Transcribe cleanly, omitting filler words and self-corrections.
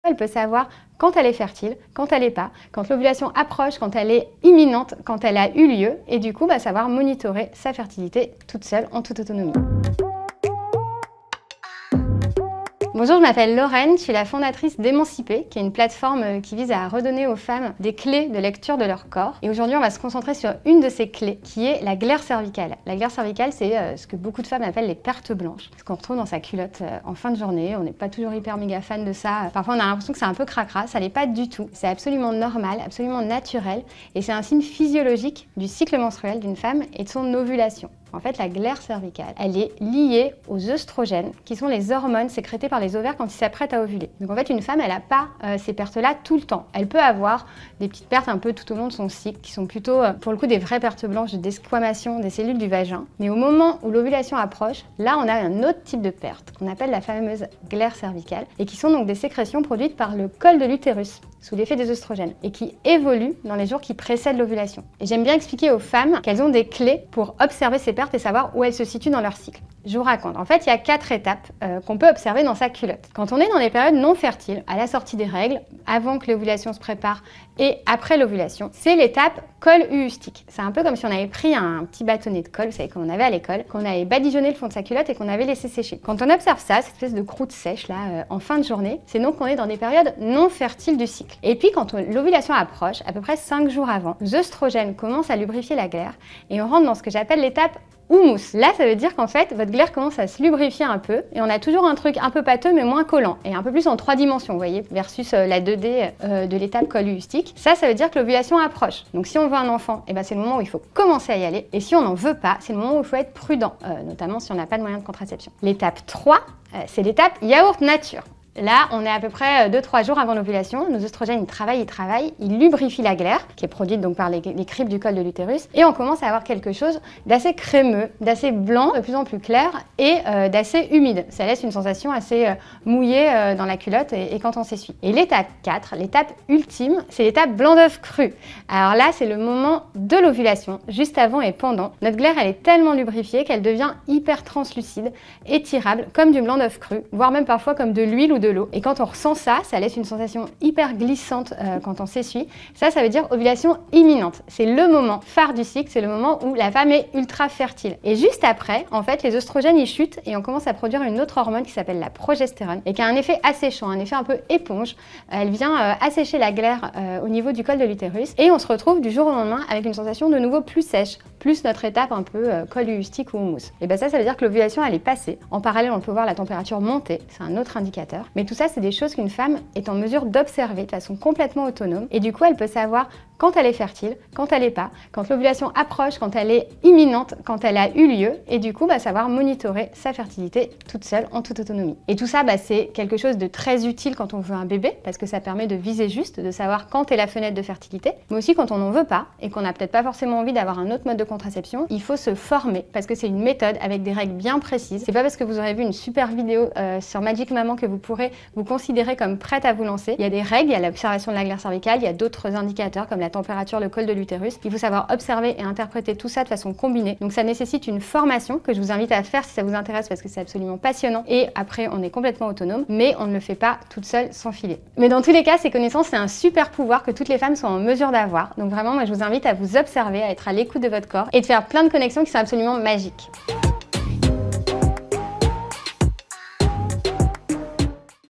Elle peut savoir quand elle est fertile, quand elle n'est pas, quand l'ovulation approche, quand elle est imminente, quand elle a eu lieu, et du coup savoir monitorer sa fertilité toute seule, en toute autonomie. Bonjour, je m'appelle Lorraine, je suis la fondatrice d'Émancipée, qui est une plateforme qui vise à redonner aux femmes des clés de lecture de leur corps. Et aujourd'hui, on va se concentrer sur une de ces clés, qui est la glaire cervicale. La glaire cervicale, c'est ce que beaucoup de femmes appellent les pertes blanches, ce qu'on retrouve dans sa culotte en fin de journée. On n'est pas toujours hyper méga fan de ça. Parfois, on a l'impression que c'est un peu cracra, ça l'est pas du tout. C'est absolument normal, absolument naturel, et c'est un signe physiologique du cycle menstruel d'une femme et de son ovulation. En fait, la glaire cervicale, elle est liée aux œstrogènes, qui sont les hormones sécrétées par les ovaires quand ils s'apprêtent à ovuler. Donc en fait, une femme, elle n'a pas ces pertes-là tout le temps. Elle peut avoir des petites pertes un peu tout au long de son cycle, qui sont plutôt, pour le coup, des vraies pertes blanches de desquamation des cellules du vagin. Mais au moment où l'ovulation approche, là, on a un autre type de perte, qu'on appelle la fameuse glaire cervicale, et qui sont donc des sécrétions produites par le col de l'utérus, sous l'effet des œstrogènes, et qui évoluent dans les jours qui précèdent l'ovulation. Et j'aime bien expliquer aux femmes qu'elles ont des clés pour observer ces pertes et savoir où elles se situent dans leur cycle. Je vous raconte. En fait, il y a 4 étapes qu'on peut observer dans sa culotte. Quand on est dans les périodes non fertiles, à la sortie des règles, avant que l'ovulation se prépare et après l'ovulation, c'est l'étape col uustique. C'est un peu comme si on avait pris un petit bâtonnet de colle, vous savez, comme on avait à l'école, qu'on avait badigeonné le fond de sa culotte et qu'on avait laissé sécher. Quand on observe ça, cette espèce de croûte sèche là, en fin de journée, c'est donc qu'on est dans des périodes non fertiles du cycle. Et puis quand l'ovulation approche, à peu près 5 jours avant, les œstrogènes commencent à lubrifier la glaire et on rentre dans ce que j'appelle l'étape houmous. Là, ça veut dire qu'en fait, votre glaire commence à se lubrifier un peu et on a toujours un truc un peu pâteux mais moins collant et un peu plus en 3 dimensions, vous voyez, versus la 2D de l'étape col uustique. Ça veut dire que l'ovulation approche. Donc si on veut un enfant, eh ben, c'est le moment où il faut commencer à y aller, et si on n'en veut pas, c'est le moment où il faut être prudent, notamment si on n'a pas de moyen de contraception. L'étape 3, c'est l'étape yaourt nature. Là, on est à peu près 2-3 jours avant l'ovulation. Nos œstrogènes, ils travaillent, ils lubrifient la glaire, qui est produite donc par les cribs du col de l'utérus, et on commence à avoir quelque chose d'assez crémeux, d'assez blanc, de plus en plus clair, et d'assez humide. Ça laisse une sensation assez mouillée dans la culotte et quand on s'essuie. Et l'étape 4, l'étape ultime, c'est l'étape blanc d'œuf cru. Alors là, c'est le moment de l'ovulation, juste avant et pendant. Notre glaire, elle est tellement lubrifiée qu'elle devient hyper translucide, étirable, comme du blanc d'œuf cru, voire même parfois comme de l'huile ou de l'eau. Et quand on ressent ça, ça laisse une sensation hyper glissante quand on s'essuie. Ça veut dire ovulation imminente. C'est le moment phare du cycle, c'est le moment où la femme est ultra fertile. Et juste après, en fait, les œstrogènes ils chutent et on commence à produire une autre hormone qui s'appelle la progestérone et qui a un effet asséchant, un effet un peu éponge. Elle vient assécher la glaire au niveau du col de l'utérus et on se retrouve du jour au lendemain avec une sensation de nouveau plus sèche, plus notre étape un peu col uustique ou houmous. Et bien ça veut dire que l'ovulation elle est passée. En parallèle, on peut voir la température monter, c'est un autre indicateur. Mais tout ça, c'est des choses qu'une femme est en mesure d'observer de façon complètement autonome. Et du coup, elle peut savoir quand elle est fertile, quand elle n'est pas, quand l'ovulation approche, quand elle est imminente, quand elle a eu lieu. Et du coup, savoir monitorer sa fertilité toute seule, en toute autonomie. Et tout ça, c'est quelque chose de très utile quand on veut un bébé, parce que ça permet de viser juste, de savoir quand est la fenêtre de fertilité. Mais aussi quand on n'en veut pas et qu'on n'a peut-être pas forcément envie d'avoir un autre mode de contraception, il faut se former, parce que c'est une méthode avec des règles bien précises. C'est pas parce que vous aurez vu une super vidéo sur Magic Maman que vous pourrez vous considérer comme prête à vous lancer. Il y a des règles, il y a l'observation de la glaire cervicale, il y a d'autres indicateurs comme la température, le col de l'utérus. Il faut savoir observer et interpréter tout ça de façon combinée. Donc ça nécessite une formation que je vous invite à faire si ça vous intéresse parce que c'est absolument passionnant. Et après, on est complètement autonome, mais on ne le fait pas toute seule sans filet. Mais dans tous les cas, ces connaissances, c'est un super pouvoir que toutes les femmes sont en mesure d'avoir. Donc vraiment, moi, je vous invite à vous observer, à être à l'écoute de votre corps et de faire plein de connexions qui sont absolument magiques.